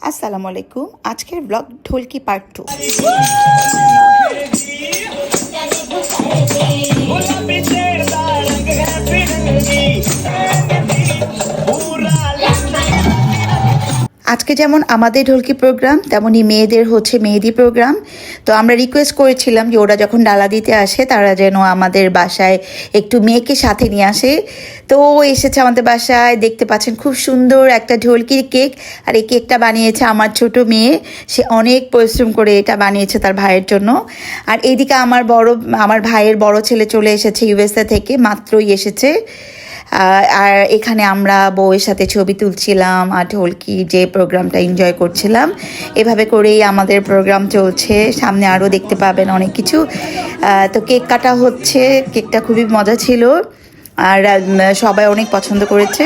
আসসালামু আলাইকুম। আজকের ব্লগ ঢোলকি পার্ট 2। আজকে যেমন আমাদের ঢোলকি প্রোগ্রাম, তেমনই মেয়েদের হচ্ছে মেহেদি প্রোগ্রাম। তো আমরা রিকোয়েস্ট করেছিলাম যে ওরা যখন ডালা দিতে আসে তারা যেন আমাদের বাসায় একটু মেয়েকে সাথে নিয়ে আসে। তো ও এসেছে আমাদের বাসায়, দেখতে পাচ্ছেন খুব সুন্দর একটা ঢোলকির কেক। আর এই কেকটা বানিয়েছে আমার ছোট মেয়ে, সে অনেক পরিশ্রম করে এটা বানিয়েছে তার ভাইয়ের জন্য। আর এইদিকে আমার ভাইয়ের বড় ছেলে চলে এসেছে ইউএসএ থেকে, মাত্রই এসেছে। আর এখানে আমরা বউয়ের সাথে ছবি তুলছিলাম আর ঢোলকি যে প্রোগ্রামটা এনজয় করছিলাম। এভাবে করেই আমাদের প্রোগ্রাম চলছে, সামনে আরও দেখতে পাবেন অনেক কিছু। তো কেক কাটা হচ্ছে, কেকটা খুবই মজা ছিল আর সবাই অনেক পছন্দ করেছে।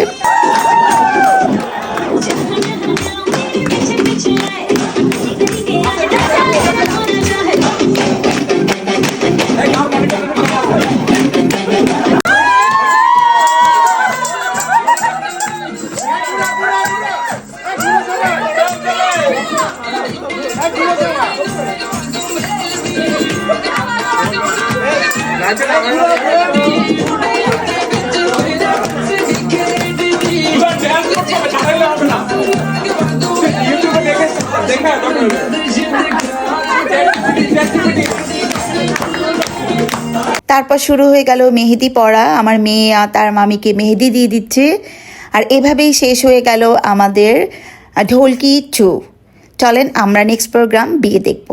তারপর শুরু হয়ে গেল মেহেদি পড়া। আমার মেয়ে তার মামিকে মেহেদি দিয়ে দিচ্ছে। আর এভাবেই শেষ হয়ে গেল আমাদের ঢোলকি 2। চলেন আমরা নেক্সট প্রোগ্রাম বিয়ে দেখব।